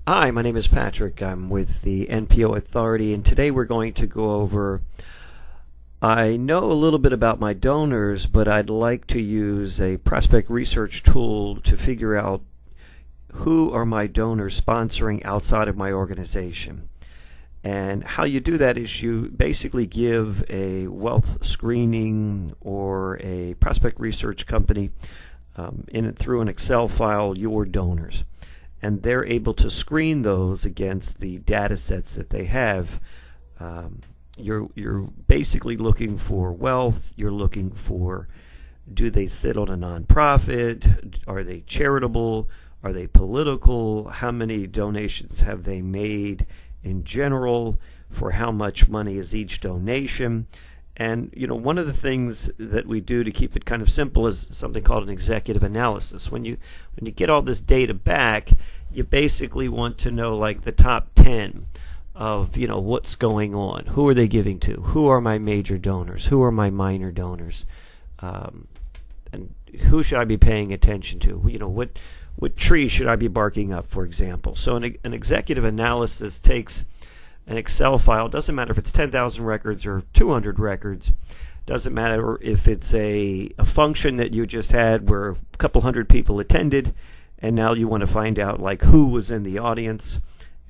Hi, my name is Patrick. I'm with the NPO Authority, and today we're going to go over. I know a little bit about my donors, but I'd like to use a prospect research tool to figure out who are my donors sponsoring outside of my organization. And how you do that is you basically give a wealth screening or a prospect research company through an Excel file your donors, and they're able to screen those against the data sets that they have. Um, you're basically looking for wealth. You're looking for, do they sit on a nonprofit? Are they charitable? Are they political? How many donations have they made in general? For how much money is each donation? And one of the things that we do to keep it kind of simple is something called an executive analysis. When you get all this data back, you basically want to know like the top 10 of what's going on. Who are they giving to? Who are my major donors? Who are my minor donors? And who should I be paying attention to? What tree should I be barking up, for example? So an executive analysis takes an Excel file. Doesn't matter if it's 10,000 records or 200 records. Doesn't matter if it's a function that you just had where a couple hundred people attended, and now you want to find out like who was in the audience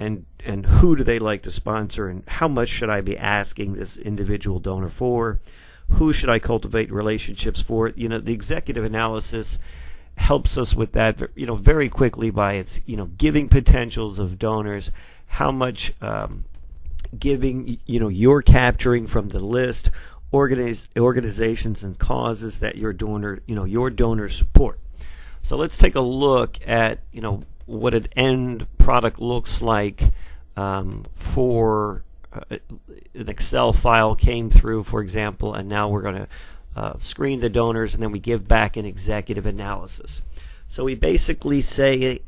and who do they like to sponsor, and how much should I be asking this individual donor for? Who should I cultivate relationships for? The executive analysis helps us with that, very quickly by its, giving potentials of donors, how much giving, you're capturing from the list, organizations and causes that your donors support. So let's take a look at, what an end product looks like for an Excel file came through, for example, and now we're going to screen the donors, and then we give back an executive analysis. So we basically say,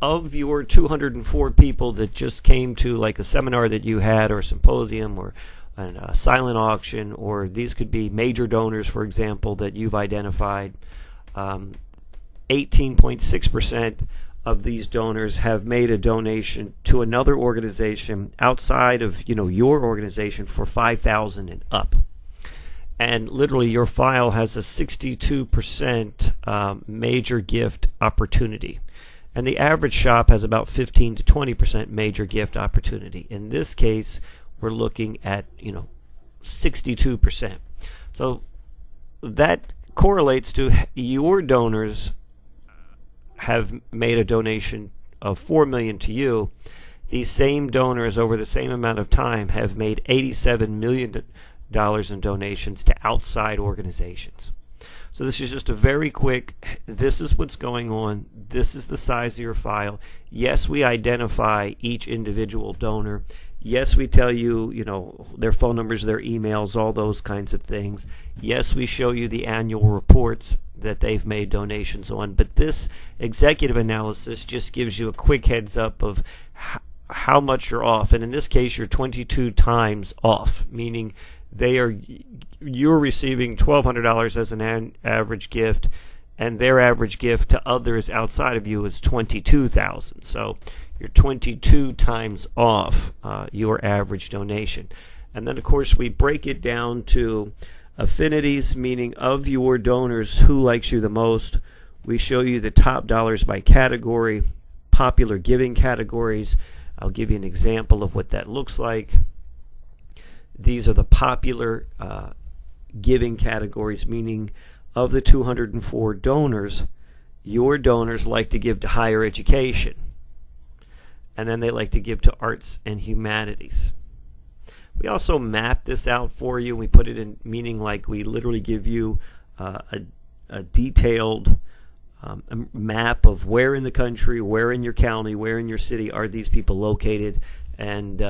of your 204 people that just came to like a seminar that you had, or a symposium, or a silent auction, or these could be major donors, for example, that you've identified, 18.6% of these donors have made a donation to another organization outside of your organization for $5,000 and up. And literally your file has a 62% major gift opportunity. And the average shop has about 15 to 20% major gift opportunity. In this case, we're looking at 62%. So that correlates to your donors have made a donation of $4 million to you. These same donors over the same amount of time have made $87 million in donations to outside organizations. So this is just a very quick, this is what's going on, this is the size of your file. Yes, we identify each individual donor. Yes, we tell you, their phone numbers, their emails, all those kinds of things. Yes, we show you the annual reports that they've made donations on. But this executive analysis just gives you a quick heads up of how much you're off. And in this case, you're 22 times off, meaning you're receiving $1,200 as an average gift, and their average gift to others outside of you is $22,000. So you're 22 times off your average donation. And then, of course, we break it down to affinities, meaning of your donors, who likes you the most. We show you the top dollars by category, popular giving categories. I'll give you an example of what that looks like. These are the popular giving categories, meaning of the 204 donors, your donors like to give to higher education, and then they like to give to arts and humanities. We also map this out for you. We put it in, meaning like we literally give you a detailed map of where in the country, where in your county, where in your city are these people located, and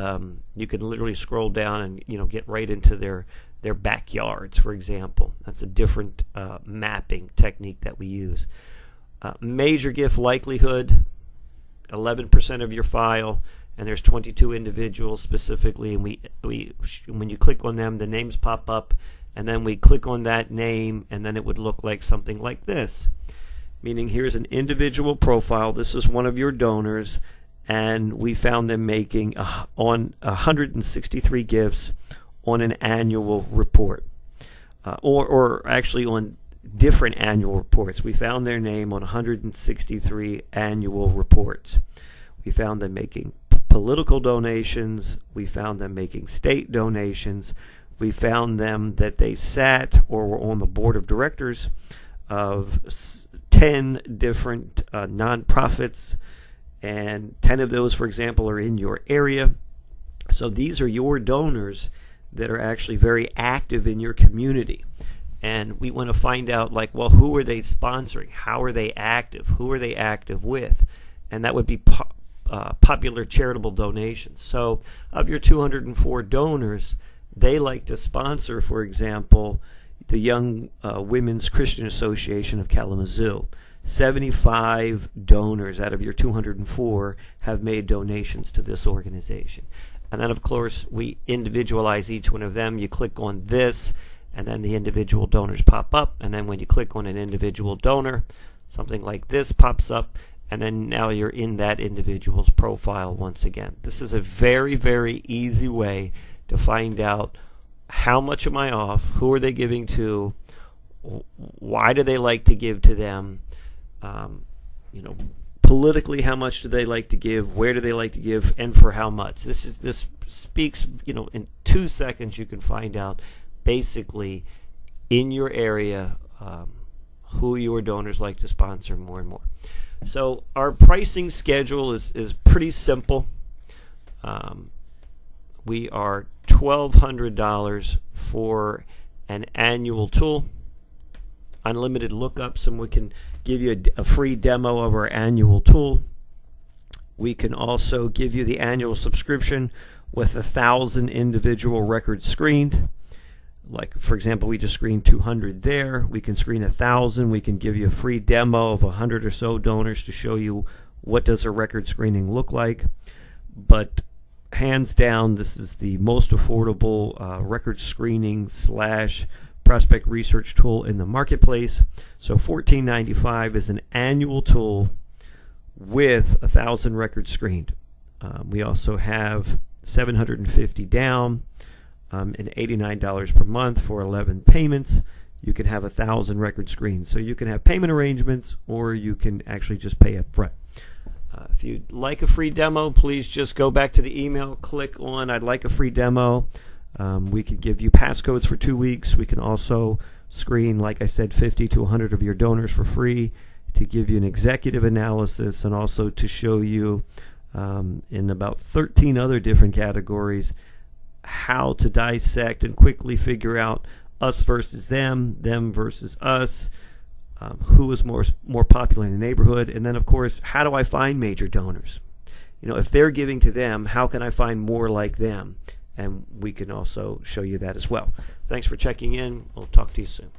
you can literally scroll down and get right into their backyards, for example. That's a different mapping technique that we use. Major gift likelihood, 11% of your file, and there's 22 individuals specifically, and when you click on them, the names pop up, and then we click on that name, and then it would look like something like this, meaning here's an individual profile. This is one of your donors, and we found them making on 163 gifts on an annual report, or actually on different annual reports. We found their name on 163 annual reports. We found them making political donations. We found them making state donations. We found them that they sat or were on the board of directors of 10 different nonprofits, and 10 of those, for example, are in your area. So these are your donors that are actually very active in your community. And we want to find out, like, well, who are they sponsoring? How are they active? Who are they active with? And that would be popular charitable donations. So of your 204 donors, they like to sponsor, for example, the Young Women's Christian Association of Kalamazoo. 75 donors out of your 204 have made donations to this organization. And then, of course, we individualize each one of them. You click on this, and then the individual donors pop up. And then when you click on an individual donor, something like this pops up. And then now you're in that individual's profile once again. This is a very, very easy way to find out how much am I off, who are they giving to, why do they like to give to them, politically, how much do they like to give, where do they like to give, and for how much. This speaks, in 2 seconds you can find out basically in your area who your donors like to sponsor more and more. So our pricing schedule is pretty simple. We are $1,200 for an annual tool, unlimited lookups, and we can give you a free demo of our annual tool. We can also give you the annual subscription with 1,000 individual records screened. Like, for example, we just screened 200 there. We can screen 1,000. We can give you a free demo of 100 or so donors to show you what does a record screening look like. But hands down, this is the most affordable record screening / prospect research tool in the marketplace. So $14.95 is an annual tool with 1,000 records screened. We also have $750 down and $89 per month for 11 payments. You can have 1,000 records screened. So you can have payment arrangements, or you can actually just pay up front. If you'd like a free demo, please just go back to the email, click on I'd like a free demo. We can give you passcodes for 2 weeks. We can also screen, like I said, 50 to 100 of your donors for free to give you an executive analysis, and also to show you in about 13 other different categories how to dissect and quickly figure out us versus them versus us, who is more popular in the neighborhood, and then, of course, how do I find major donors? If they're giving to them, how can I find more like them? And we can also show you that as well. Thanks for checking in. We'll talk to you soon.